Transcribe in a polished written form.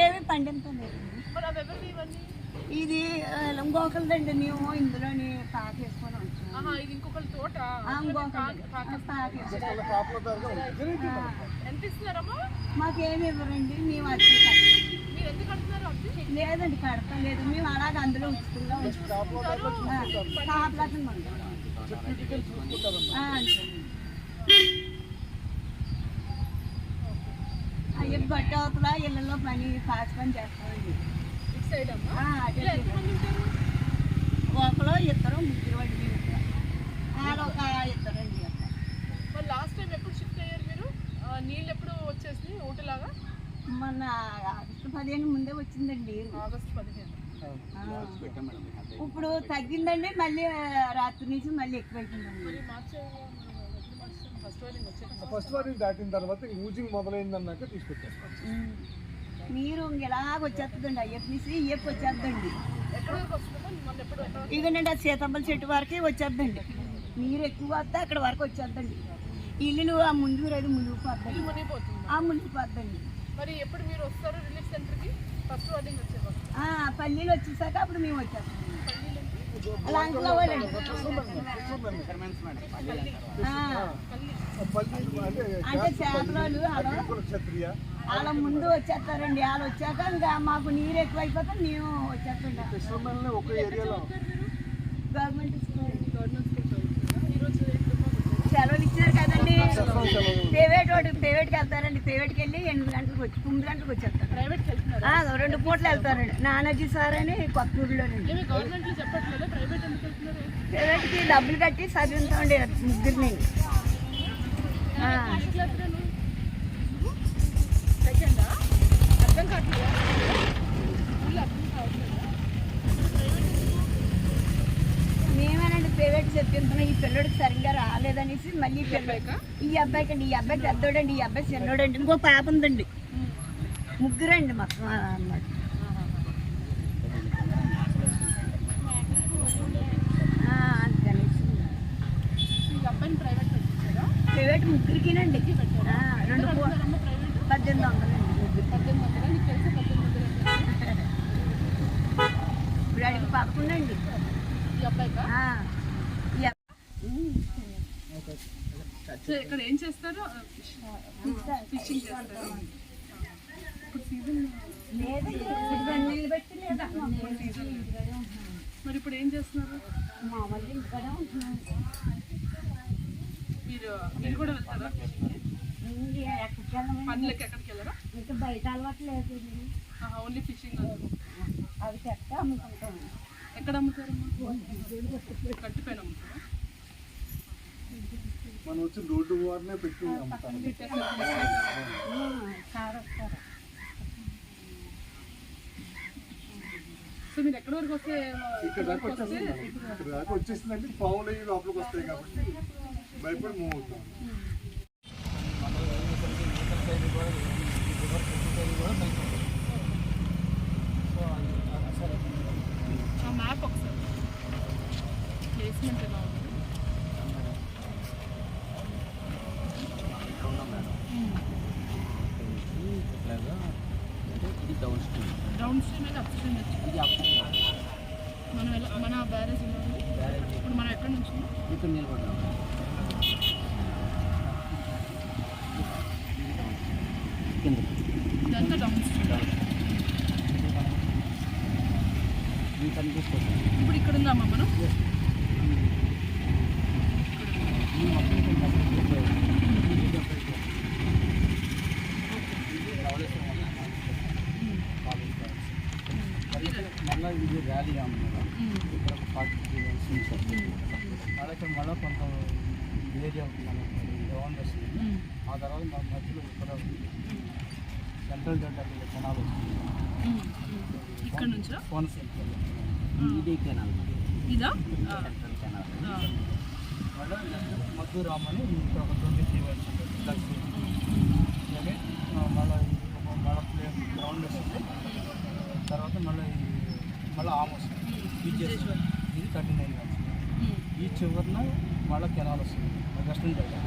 ఏమి పండించలేదు. ఇది ఇంకొకరిదండి. మేము ఇందులోని పాకు వేసుకొని ఉంటాం. ఇంకొకరి తోట మాకేమి ఇవ్వరండి. మేము అది లేదండి, కడతాం లేదు. మేము అలాగే అందులో ఉంచుకుంటాం. అయ్యే గట్టి అవుతుందా ఇళ్ళలో పని పాస్ పని చేస్తామండి. ఒకరు ఇద్దరు ముగ్గురు వండి వాళ్ళు ఒక ఇద్దరండి. లాస్ట్ టైం ఎప్పుడు షిఫ్ట్ అయ్యారు మీరు? నీళ్ళు ఎప్పుడు వచ్చేసి ఊటిలాగా? మొన్న ఆగస్టు 15 ముందే వచ్చిందండి. ఆగస్టు 15. ఇప్పుడు తగ్గిందండి. మళ్ళీ రాత్రి నుంచి మళ్ళీ ఎక్కువైతుందండి. ఫస్ట్ వారింగ్ దాటిన తర్వాత యూజింగ్ మొదలైందన్నాక తీసుకొచ్చారు. మీరు ఇలాగ వచ్చేస్తుందండి. అయ్యప్ప నుంచి ఇయ్యప్ప వచ్చేద్దండి. ఇగండి అది సీతమ్మల చెట్టు వరకే వచ్చేద్దండి. నీరు ఎక్కువ వస్తే అక్కడ వరకు వచ్చేద్దండి. ఇల్లు ఆ ముందు రైతు మునిగిపోద్దండి. మునిగిపోద్దండి. మరి ఎప్పుడు మీరు వస్తారు రిలీఫ్ సెంటర్కి? ఫస్ట్ వార్నింగ్ వచ్చేవారు పల్లీలు వచ్చేసాక అప్పుడు మేము వచ్చేస్తాం. అంటే చేపలు వాళ్ళ ముందు వచ్చేస్తారండి. వాళ్ళు వచ్చాక ఇంకా మాకు నీరు ఎక్కువ అయిపోతే మేము వచ్చేస్తాం. గవర్నమెంట్ స్కూల్ సెలవులు ఇచ్చారు కదండి. ప్రైవేట్కి వెళ్తారండి. ప్రైవేట్కి వెళ్ళి 8 గంటలకు వచ్చి 9 గంటలకు వచ్చేస్తారు. ప్రైవేట్కి వెళ్తున్నారు? 2 పూటలు వెళ్తారండి. నానాజీ సార్ అని కొత్తూరులోనండి. ప్రైవేట్కి డబ్బులు కట్టి చదివిస్తామండి ముగ్గురిని. అర్థం కావట్లేదు. మేమేనండి ప్రైవేట్ చెప్తున్నాం. ఈ పిల్లడికి సరిగ్గా రాలేదనేసి మళ్ళీ ఈ అబ్బాయికి అండి. ఈ అబ్బాయి పెద్దోడండి, ఈ అబ్బాయి చిన్నోడండి. ఇంకో పాప ఉందండి. ముగ్గురండి మొత్తం అన్నమాట. అందుకనేసి ప్రైవేట్ ముగ్గురికినండి. 1800 ఇప్పుడు అడిగి 11 అండి ఈ అబ్బాయికా? ఇక్కడ ఏం చేస్తారు? ఫిషింగ్ చేస్తారు. మరి ఇప్పుడు ఏం చేస్తున్నారు? మీరు కూడా వెళ్తారా పనులకి? ఎక్కడికి వెళ్ళరా? ఇంకా బయట అలవాటు లేదు. Only fishing. అవి చెక్క అమ్ముకుంటాం. ఎక్కడ అమ్ముతారమ్మా? కట్టిపోయిన అమ్ముతారా? మనం వచ్చి రోడ్డు వారినే పెట్టి అమ్ముతాం. సో మీరు ఎక్కడి వరకు వస్తే? ఇక్కడ దాకా వచ్చేసిందంటే పావులు అయ్యి లోపలికి వస్తాయి కాబట్టి భయపడి మూవ్ అవుతాం. మ్యాప్ ఒకసారి ప్లేస్మెంట్ ఎలా ఉంది? డౌన్ స్ట్రీమ్ అయితే అప్ స్ట్రీమ్ వచ్చింది. మన బ్యారేజ్ ఉంది. ఇప్పుడు మనం ఎక్కడి నుంచి ఇక్కడ నిలబడ్డాం. ఇదంతా డౌన్ స్ట్రీమ్. ఇప్పుడు ఇక్కడ ఉందామా మనం? మళ్ళీ ఇది ర్యాలీ అన్నమాట. ఇక్కడ 43 అలాగే మళ్ళీ కొంత ఏరియా గ్రౌండ్ వస్తుంది. ఆ తర్వాత మా మధ్యలో ఇక్కడ సెంట్రల్ డెల్టా కెనాల్ వస్తుంది. ఇక్కడ నుంచి కోనసీమ ఇది కెనాల్. ఇదా సెంట్రల్ కెనాల్. మళ్ళీ మద్దూరు రామని ఇక్కడ ఒక 23 వచ్చింది. అలాగే మళ్ళీ ప్లేస్ గ్రౌండ్ వస్తుంది. తర్వాత మళ్ళీ ఆమ్ వస్తుంది. ఇది 39 వచ్చింది. ఈ చివరిన మళ్ళీ కెనాల్ వస్తుంది వెస్టర్న్ డెల్టా.